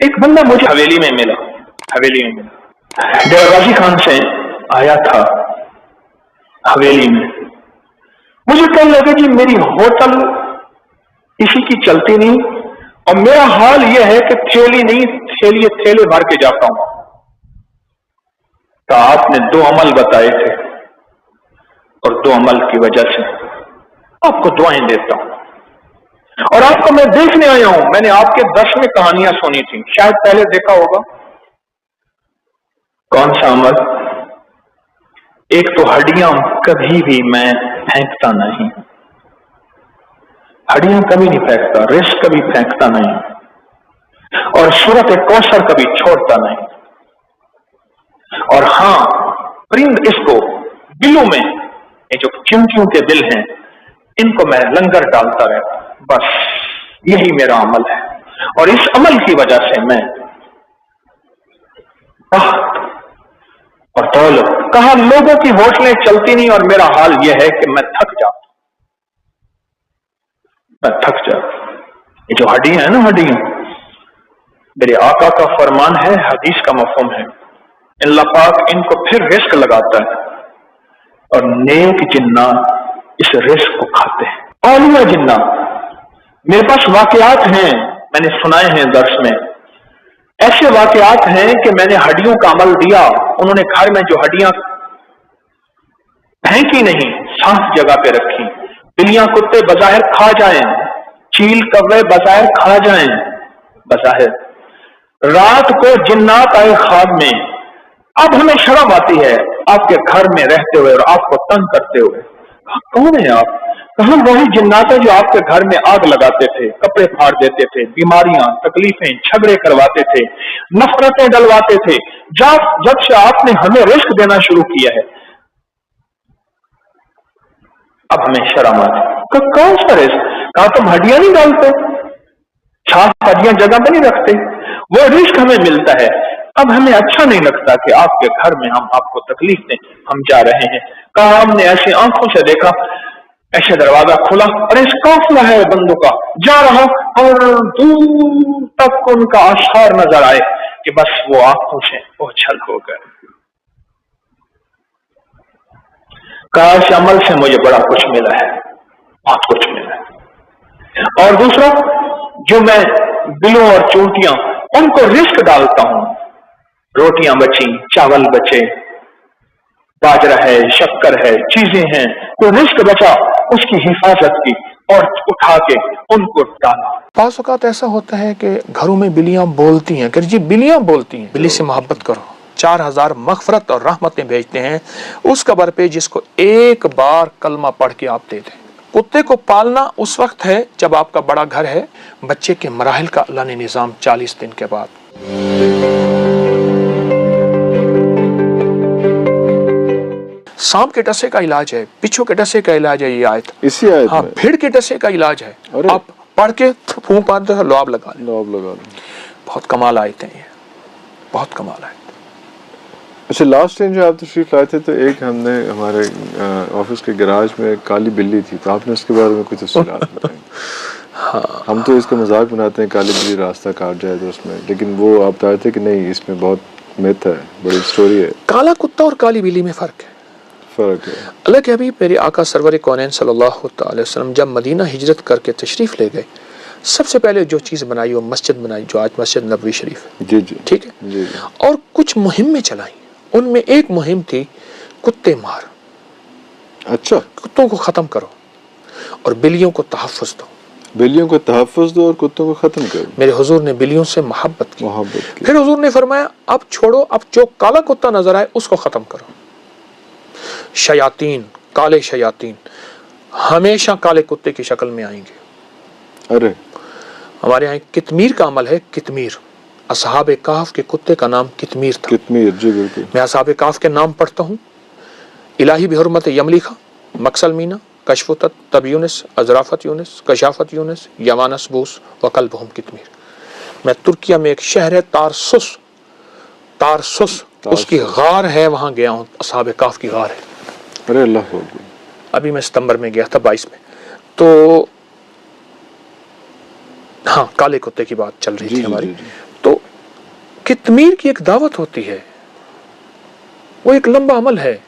ایک بندہ مجھے حویلی میں ملا ڈیرہ غازی خان سے آیا تھا حویلی میں. مجھے کہنے لگا کہ میری ہوٹل کسی کی چلتی نہیں اور میرا حال یہ ہے کہ تھیلے بھر کے جاتا ہوں. تو آپ نے 2 عمل بتائے تھے اور 2 عمل کی وجہ سے آپ کو دعائیں دیتا ہوں. اور آپ کو میں دیکھنے آیا ہوں. میں نے آپ کے درس میں کہانیاں سنی تھی, شاید پہلے دیکھا ہوگا. کون سا عمل؟ ایک تو ہڈیاں کبھی بھی میں پھینکتا نہیں, ہڈیاں کبھی نہیں پھینکتا, رزق کبھی پھینکتا نہیں, اور سورت کوثر کبھی چھوڑتا نہیں. اور ہاں, پرند اس کو بلوں میں, یہ جو چمچیوں کے دل ہیں, ان کو میں لنگر ڈالتا رہتا. بس یہی میرا عمل ہے. اور اس عمل کی وجہ سے میں اور دولت, کہا لوگوں کی ہوٹلیں چلتی نہیں اور میرا حال یہ ہے کہ میں تھک جاتا. یہ جو ہڈیاں ہیں نا, ہڈیاں, میرے آقا کا فرمان ہے, حدیث کا مفہوم ہے, اللہ پاک ان کو پھر رزق لگاتا ہے اور نیک جنات اس رزق کو کھاتے ہیں. اولیاء جنات, میرے پاس واقعات ہیں, میں نے سنائے ہیں درس میں. ایسے واقعات ہیں کہ میں نے ہڈیوں کا عمل دیا, انہوں نے گھر میں جو ہڈیاں پھینکی نہیں, صاف جگہ پہ رکھی. بلیاں کتے بظاہر کھا جائیں, چیل کوے بظاہر کھا جائیں, بظاہر رات کو جنات آئے خواب میں. اب ہمیں شرم آتی ہے آپ کے گھر میں رہتے ہوئے اور آپ کو تنگ کرتے ہوئے. کون ہیں آپ؟ کہاں وہی جنات ہیں جو آپ کے گھر میں آگ لگاتے تھے, کپڑے پھاڑ دیتے تھے, بیماریاں, تکلیفیں, جھگڑے کرواتے تھے, نفرتیں ڈلواتے تھے. جب سے آپ نے ہمیں رزق دینا شروع کیا ہے اب ہمیں شرم آتی. کون سا رزق؟ کہا تم ہڈیاں نہیں ڈالتے, چھاپ ہڈیاں جگہ پہ نہیں رکھتے, وہ رزق ہمیں ملتا ہے. اب ہمیں اچھا نہیں لگتا کہ آپ کے گھر میں ہم آپ کو تکلیف دیں, ہم جا رہے ہیں. کہا ہم نے ایسی آنکھوں سے دیکھا, ایسے دروازہ کھلا اور اس قافلہ ہے بندوں کا جا رہا اور دور تک ان کا آثار نظر آئے کہ بس وہ آنکھوں سے اوجھل ہو گئے. کاش عمل سے مجھے بڑا کچھ ملا ہے, بہت کچھ ملا ہے. اور دوسرا, جو میں بلوں اور چونٹیاں ان کو رزق ڈالتا ہوں, روٹیاں بچی, چاول بچے, باجرہ ہے, شکر ہے, چیزیں ہیں, تو رزق بچا, اس کی حفاظت کی اور اٹھا کے ان کو ڈالا. بعض اوقات ایسا ہوتا ہے کہ گھروں میں بلیاں بولتی ہیں کہ جی بلیاں بولتی ہیں, بلی سے محبت کرو, 4000 مغفرت اور رحمتیں بھیجتے ہیں اس قبر پہ جس کو ایک بار کلمہ پڑھ کے آپ دے دیں. کتے کو پالنا اس وقت ہے جب آپ کا بڑا گھر ہے. بچے کے مراحل کا اللہ نے نظام 40 دن کے بعد. سانپ کے ٹسے کا علاج ہے, بچھو کے ٹسے کا علاج ہے یہ آیت, اسی آیت ہاں, میں بھیڑ کے ٹسے کا علاج ہے. آپ پڑھ کے پھونک مارتے ہیں, لعاب لگا لیں. بہت کمال آیتیں ہیں, بہت کمال آیتیں. اچھا, لاسٹ ٹائم جو آپ تشریف لائے تھے تو ایک ہم نے ہمارے آفس کے گراج میں ایک کالی بلی تھی, تو آپ نے اس کے بارے میں کچھ تفصیلات بتائیں. ہم تو اس کا مذاق بناتے ہیں کالی بلی راستہ کاٹ جائے تو اس میں, لیکن وہ آپ بتائے تھے کہ نہیں, اس میں بہت میتھ ہے, بڑی سٹوری ہے. کالا کتا اور کالی بلی میں فرق ہے. اللہ کے حبیب میرے آقا سرور کونین صلی اللہ علیہ وسلم جب مدینہ ہجرت کر کے تشریف لے گئے, سب سے پہلے جو چیز بنائی وہ مسجد بنائی, جو آج مسجد نبوی شریف ہے. جی جی, ٹھیک ہے. جی. اور کچھ مہمیں چلائیں, ان میں ایک مہم تھی کتے مار. اچھا, کتوں کو ختم کرو اور بلیوں کو تحفظ دو. بلیوں کو تحفظ دو اور کتوں کو ختم کرو. میرے حضور نے بلیوں سے محبت کی. پھر حضور نے فرمایا اب چھوڑو, اب جو کالا کتا نظر آئے اس کو ختم کرو. شیاطین, کالے شیاطین ہمیشہ کالے کتے کی شکل میں آئیں گے. ارے ہمارے یہاں کتمیر کا عمل ہے. کتمیر, اصحاب کہف کے کتے کا نام کتمیر تھا. کتمیر, جی بالکل. میں اصحاب کہف کے نام پڑھتا ہوں. الہی بحرمت یملیخا, مکسل مینا, کشفتت, تب یونس, ازرافت یونس, کشافت یونس, یوانس بوس, وقلبہم کتمیر. میں ترکیہ میں ایک شہر ہے تارسس, اس کی غار ہے, وہاں گیا ہوں, اصحاب کہف کی غار ہے. ارے اللہ, ابھی میں ستمبر میں گیا تھا 22 میں. تو ہاں, کالے کتے کی بات چل رہی تھی ہماری. تو कितमीर की एक दावत होती है, वो एक लंबा अमल है,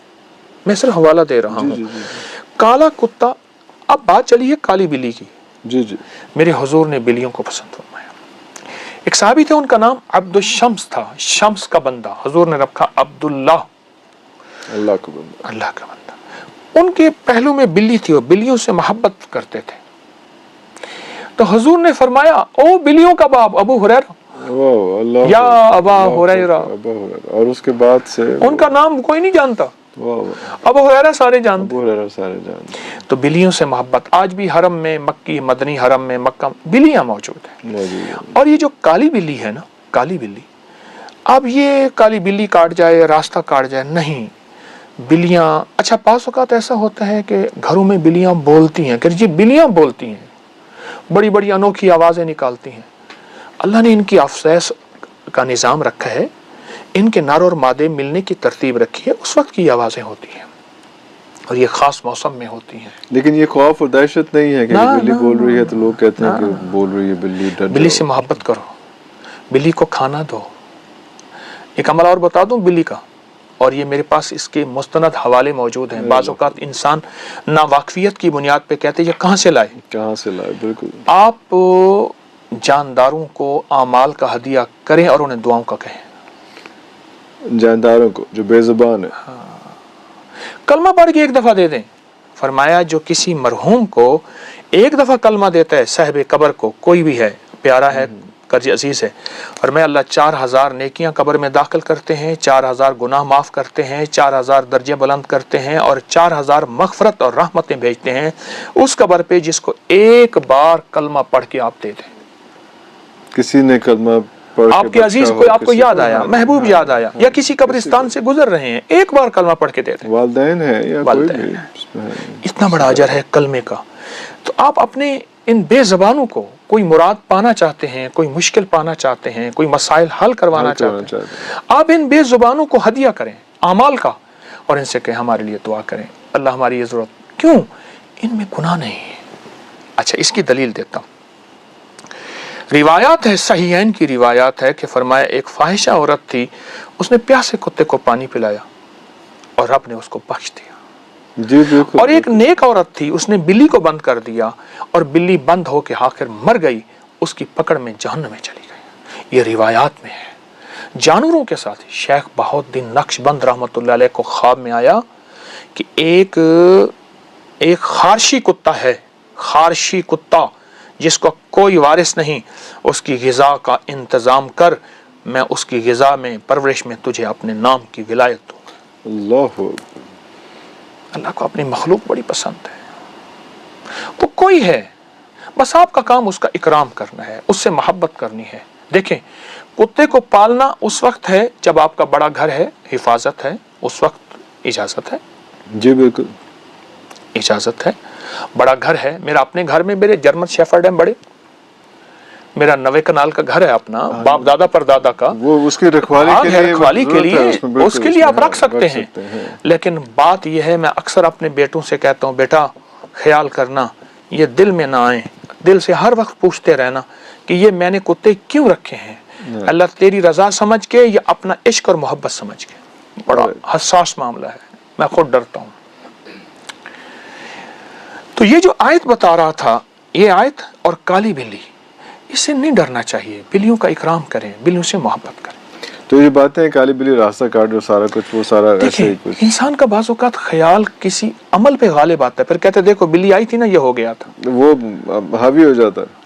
मैं सिर्फ हवाला दे रहा हूँ। काला कुत्ता, अब बात चली है काली बिल्ली की। जी जी, मेरे हुजूर ने बिल्लियों को पसंद फरमाया। एक साहबी थे, उनका नाम अब्दुल शम्स था, शम्स का बंदा। हुजूर ने रखा अब्दुल्लाह, अल्लाह का बंदा, अल्लाह का बंदा। उनके पहलू में बिल्ली थी, वो बिल्लियों से मोहब्बत करते थे। तो हुजूर ने फरमाया, ओ बिल्लियों का बाप अबू हुरैरा, या अबा हुरैरा। और उसके बाद से उनका नाम कोई नहीं जानता, अबू हुरैरा सारे जानते। तो बिल्लियों से मोहब्बत। आज भी हरम में, मक्की मदनी हरम में, मक्का बिल्लियां मौजूद हैं। और ये जो काली बिल्ली है ना, काली बिल्ली, अब ये काली बिल्ली काट जाए, रास्ता काट जाए, नहीं। बिल्लियां, अच्छा पास औकात ऐसा होता है कि घरों में बिल्लियां बोलती हैं, कि जी बिल्लियां बोलती हैं, बड़ी बड़ी अनोखी आवाजें निकालती हैं। अल्लाह ने इनकी अफसैस का निज़ाम रखा है, इनके नर और मादे मिलने की तरतीब रखी है, उस वक्त की आवाजें होती हैं और ये खास मौसम में होती हैं। लेकिन ये खौफ और दहशत नहीं है कि बिल्ली बोल रही है तो लोग कहते हैं कि बोल रही है बिल्ली, डर बिल्ली से मोहब्बत करो, बिल्ली को खाना दो। एक अमल और बता दूं बिल्ली का, और ये मेरे पास इसके मुस्तनद हवाले मौजूद हैं। बाज़ औक़ात इंसान नावाकफियत की बुनियाद पे कहते हैं ये कहाँ से लाए, बिल्कुल। आप जानदारों को आमाल का हदिया करें और उन्हें दुआओं का कहें, जानदारों को जो बेज़ुबान है। कलमा पढ़ के एक दफा दे दें। फरमाया जो किसी मरहूम को एक दफा कलमा देता है, साहिब कब्र को, कोई भी है, प्यारा है, कर्ज अजीज है, और मैं अल्लाह 4000 नेकियां कब्र में दाखिल करते हैं, 4000 गुनाह माफ करते हैं, 4000 दर्जे बुलंद करते हैं और 4000 मगफरत और रहमतें भेजते हैं उस कब्र पे जिसको एक बार कलमा पढ़ के आप दे दें। किसी ने कलमा आपके अजीज को, आपको याद आया, महबूब याद आया, या किसी कब्रिस्तान से गुजर रहे हैं, एक बार कलमा पढ़ के दे दें। वालिदैन है या कोई भी, इतना बड़ा अजर है कलमे का। तो आप अपने इन बेज़बानों को, कोई मुराद पाना चाहते हैं, कोई मुश्किल पाना चाहते हैं, कोई मसाइल हल करवाना चाहते हैं, आप इन बेज़ुबानों को हदिया करें आमाल का और इनसे कहें हमारे लिए दुआ करें, अल्लाह हमारी ये जरूरत, क्यों, इनमें गुनाह नहीं है। अच्छा, इसकी दलील देता हूं। रिवायात है, सहीहैन की रिवायात है कि फरमाया एक फाहिशा औरत थी, उसने प्यासे कुत्ते को पानी पिलाया और रब ने उसको बख्श दिया। जी बिल्कुल। और एक नेक औरत थी, उसने बिल्ली को बंद कर दिया और बिल्ली बंद होकर आखिर मर गई, उसकी पकड़ में जहन्नम में चली गई। ये रिवायात में है। जानवरों के साथ शेख बहाउद्दीन नक्शबंद रहमतुल्लाह अलैह को ख्वाब में आया कि एक खारशी कुत्ता है, खारशी कुत्ता जिसको कोई वारिस नहीं, उसकी ग़िज़ा का इंतज़ाम कर, मैं उसकी ग़िज़ा में, परवरिश में तुझे अपने नाम की विलायत दूंगा। अल्लाह को अपनी मखलूक बड़ी पसंद है। वो कोई है, बस आपका काम उसका इकराम करना है, उससे मोहब्बत करनी है। देखें, कुत्ते को पालना उस वक्त है जब आपका बड़ा घर है, हिफाजत है, उस वक्त इजाज़त है। जी बिल्कुल, इजाज़त है। बड़ा घर है, मेरा अपने घर में मेरे जर्मन शेफर्ड हैं बड़े, मेरा 90 कनाल का घर है अपना, बाप दादा पर दादा का, वो उसकी रखवाली के लिए उसके लिए आप रख सकते हैं। लेकिन बात यह है, मैं अक्सर अपने बेटों से कहता हूँ, बेटा ख्याल करना, ये दिल में ना आए, दिल से हर वक्त पूछते रहना कि ये मैंने कुत्ते क्यों रखे हैं, अल्लाह तेरी रजा समझ के या अपना इश्क और मोहब्बत समझ के। बड़ा हसास मामला है, मैं खुद डरता हूँ। तो ये जो आयत बता रहा था, ये आयत और काली बिल्ली, इससे नहीं डरना चाहिए। बिल्लियों का इकराम करें, बिल्लियों से मोहब्बत करें। तो ये बातें हैं, काली बिल्ली रास्ता काट दो, सारा कुछ, वो सारा ऐसे ही कुछ। इंसान का बाज़ औक़ात ख्याल किसी अमल पे गालिब आता है, फिर कहते देखो बिल्ली आई थी ना, ये हो गया था, वो हावी हो जाता है।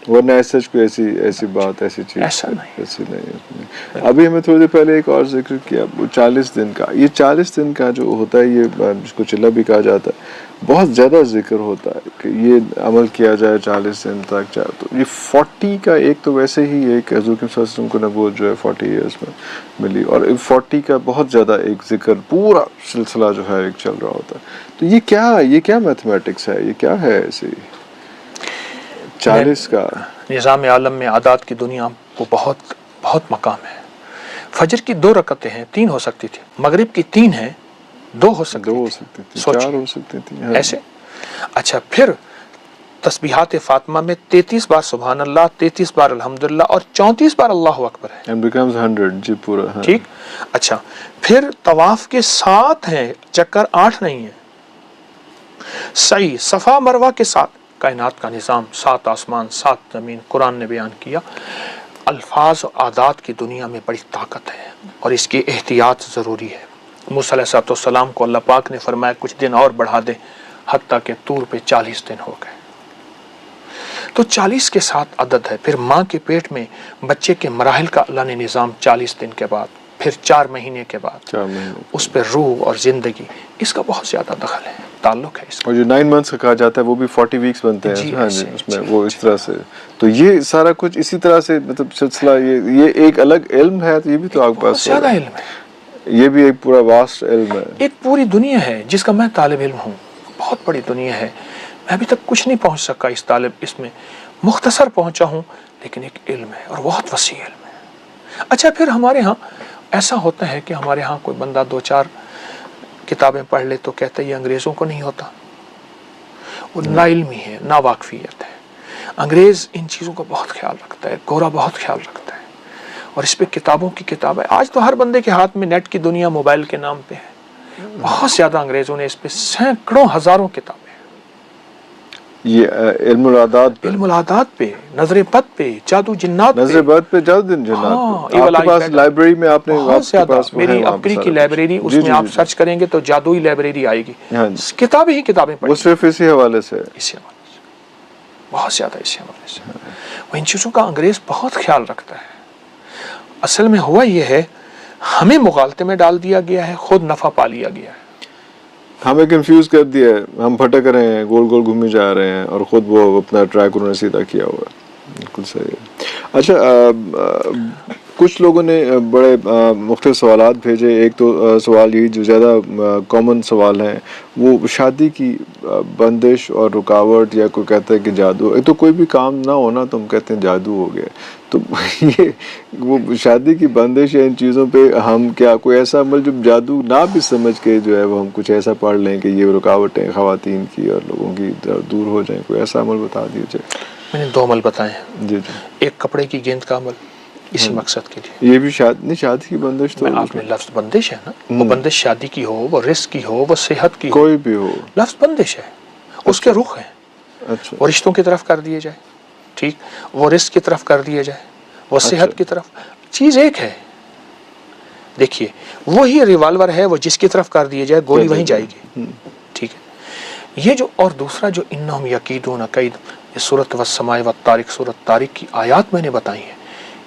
वरना ऐसी बात, ऐसी चीज ऐसा नहीं। अभी हमें थोड़ी देर पहले एक और जिक्र किया, वो 40 दिन का, ये 40 दिन का जो होता है, ये जिसको चिल्ला भी कहा जाता है, बहुत ज़्यादा जिक्र होता है कि ये अमल किया जाए 40 दिन तक। तो ये 40 का एक तो वैसे ही एक हज़ूर के सल्लल्लाहु अलैहि वसल्लम को नबूवत जो है 40 ईयर्स में मिली, और 40 का बहुत ज़्यादा एक जिक्र, पूरा सिलसिला जो है एक चल रहा होता है। तो ये क्या मैथमेटिक्स है, ये क्या है ऐसे 40 का? निज़ाम आलम में आदात की दुनिया को बहुत बहुत मकाम है। फजर की 2 रकतें हैं, 3 हो सकती थी, मगरिब की 3 है, 2 हो सकती थी, 4 हो सकती थी, ऐसे। अच्छा, फिर तस्बीहात फातिमा में 33 बार सुभान अल्लाह, 33 बार अल्हम्दुलिल्लाह और 34 बार अल्लाह अकबर है। And becomes 100 जी पूरा, हाँ। ठीक, अच्छा फिर तवाफ के 7 हैं, चक्कर 8 नहीं है। सही सफा मरवा के 7, कायनात का निज़ाम, 7 आसमान 7 ज़मीन, कुरान ने बयान किया। अल्फाज और आदात की दुनिया में बड़ी ताकत है और इसकी एहतियात ज़रूरी है। मूसा अलैहिस्सलाम को अल्लाह पाक ने फरमाया कुछ दिन और बढ़ा दे, हत्ता के तूर पे 40 दिन हो गए। तो 40 के साथ अदद है। फिर माँ के पेट में बच्चे के मराहिल का अल्लाह ने निज़ाम 40 दिन के बाद, फिर 4 महीने के बाद, 4 महीने उस पर रूह और ज़िंदगी, इसका बहुत ज़्यादा दखल है, ताल्लुक है इसका। और जो 9 मंथ्स का कहा जाता है वो भी 40 वीक्स बनते हैं, जी, हाँ जी, ऐसे, उसमें जी, वो इस तरह से। तो ये सारा कुछ इसी तरह से मतलब सिलसिला, ये एक अलग इल्म है, तो ये भी तो आपके बहुत पास ज़्यादा इल्म है, ये भी एक पूरा वास्ट इल्म है। एक पूरी दुनिया है जिसका मैं तालिब इल्म हूँ, बहुत बड़ी दुनिया है। मैं अभी तक कुछ नहीं पहुँच सका इसमें मुख्तसर पहुँचा हूँ, लेकिन एक इल्म है और बहुत वसी इल्म है। अच्छा फिर हमारे यहाँ ऐसा होता है कि हमारे यहाँ कोई बंदा 2-4 किताबें पढ़ ले तो कहता है ये अंग्रेज़ों को नहीं होता। वो नाइल्मी है, नावाकफियत है। अंग्रेज़ इन चीज़ों का बहुत ख्याल रखता है, गोरा बहुत ख्याल रखता है, और इस पे किताबों की किताब है। आज तो हर बंदे के हाथ में नेट की दुनिया मोबाइल के नाम पे है। बहुत ज़्यादा अंग्रेज़ों ने इस पे सैकड़ों हज़ारों किताबें, ये इल्मुल आदात पे, इल्मुल आदात पे, नजर बद पे, जादू जिन्नात पे, नजर बद पे, जादू दिन जिन्नात हाँ, पे। आपके पास लाइब्रेरी में आपने बहुत ज्यादा, पास मेरी है वहाँ पे अपनी सारा की कुछ। लाइब्रेरी, जी, उसमें जी, आप जी, सर्च करेंगे तो जादुई लाइब्रेरी आएगी, हाँ जी। किताबें ही किताबें वो पढ़ी, सिर्फ इसी हवाले से है। इसी हवाले से, बहुत ज्यादा इसी हवाले से। वो इन चीजों का अंग्रेज बहुत ख्याल रखता है। असल में हुआ ये है, हमें मुगालते में डाल दिया गया है, खुद नफा पा लिया गया है, हमें कंफ्यूज कर दिया है, हम भटक रहे हैं, गोल गोल घूमे जा रहे हैं, और खुद वो अपना ट्रैक उन्होंने सीधा किया हुआ है। बिल्कुल सही है। अच्छा, कुछ लोगों ने बड़े मुख्तलिफ सवालात भेजे। एक तो सवाल यही जो ज़्यादा कॉमन सवाल हैं, वो शादी की बंदिश और रुकावट, या कोई कहता है कि जादू। एक तो कोई भी काम ना होना तो हम कहते हैं जादू हो गया। तो ये वो शादी की बंदिश या इन चीज़ों पे हम क्या कोई ऐसा अमल जो जादू ना भी समझ के जो है वो हम कुछ ऐसा पढ़ लें कि ये रुकावटें ख़वातीन की और लोगों की दूर हो जाएं, कोई ऐसा अमल बता दीजिए। मैंने 2 अमल बताए हैं। जी जी। एक कपड़े की गेंद का अमल, इसी मकसद के लिए। ये भी शादी की बंदिश तो आपने लफ्ज बंदिश है ना, वो बंदिश शादी की हो, वो रिस्क की हो, वो सेहत की हो, कोई भी हो, लफ्ज बंदिश है, उसके रुख है। अच्छा, वो रिश्तों की तरफ कर दिए जाए, ठीक, वो रिस्क की तरफ कर दिए जाए, वो सेहत की तरफ, चीज एक है। देखिए वही रिवाल्वर है, वो जिसकी तरफ कर दिए जाए गोली वहीं जाएगी, ठीक है। ये जो, और दूसरा जो इन्नहुम यकीदून कैद, ये सूरत वस्समाए वत्तारिक, सूरत तारिक की आयात मैंने बताई है,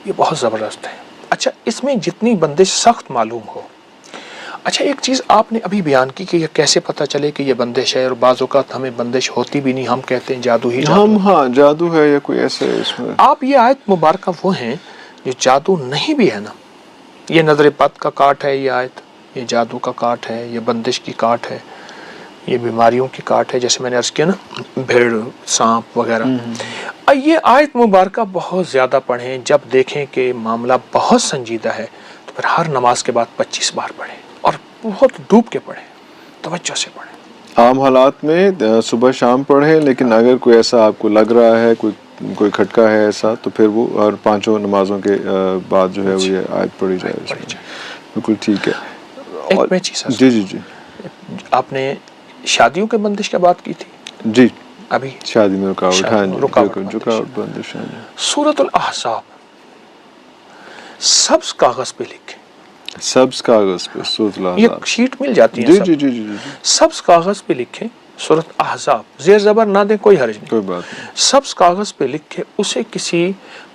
ये बहुत ज़बरदस्त है। अच्छा, इसमें जितनी बंदिश सख्त मालूम हो। अच्छा, एक चीज़ आपने अभी बयान की कि ये कैसे पता चले कि ये बंदिश है, और बाज़ औक़ात हमें बंदिश होती भी नहीं, हम कहते हैं जादू ही जादू। हम हाँ जादू है या कोई ऐसे इसमें। आप ये आयत मुबारक वो हैं जो जादू नहीं भी है ना, ये नजर बद का काट है, ये आयत, ये जादू का काट है, ये बंदिश की काट है, ये बीमारियों की काट है, जैसे मैंने अर्ज किया ना, भेड़, सांप वगैरह। ये आयत मुबारक बहुत ज़्यादा पढ़ें। जब देखें कि मामला बहुत संजीदा है तो फिर हर नमाज के बाद 25 बार पढ़ें, और बहुत डूब के पढ़ें, तवज्जो से पढ़ें। आम हालात में सुबह शाम पढ़ें, लेकिन अगर कोई ऐसा आपको लग रहा है, कोई खटका है ऐसा, तो फिर वो हर 5 नमाजों के बाद जो है वो ये आयत पढ़ी जाए। बिल्कुल ठीक है। एक मैं चीज़, जी जी जी, आपने शादियों के बंदिश की बात की थी जी, अभी, शादी में रुकावट, हाँ जी, रुकावट बंदिश, हाँ जी। सूरतुल अहज़ाब सब्ज कागज पे लिखे, सब्ज कागज पे सूरतुल ये अहज़ाब, शीट मिल जाती है, जी जी जी जी, सब्ज कागज पे लिखे सूरत अहज़ाब, ज़ेर ज़बर ना दे कोई हर्ज नहीं, कोई बात नहीं। सब्ज कागज पे लिखे, उसे किसी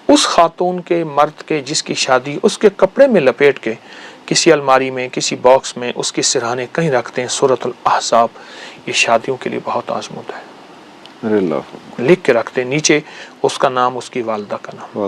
उस खातून के, मर्द के जिसकी शादी, उसके कपड़े में लपेट के किसी अलमारी में, किसी बॉक्स में उसके सिरहाने कहीं रखते हैं। सूरतुल अहज़ाब ये शादियों के लिए बहुत आज़मूद है, अरे अल्लाह, लिख के रखते हैं, नीचे उसका नाम, उसकी वालदा का नाम।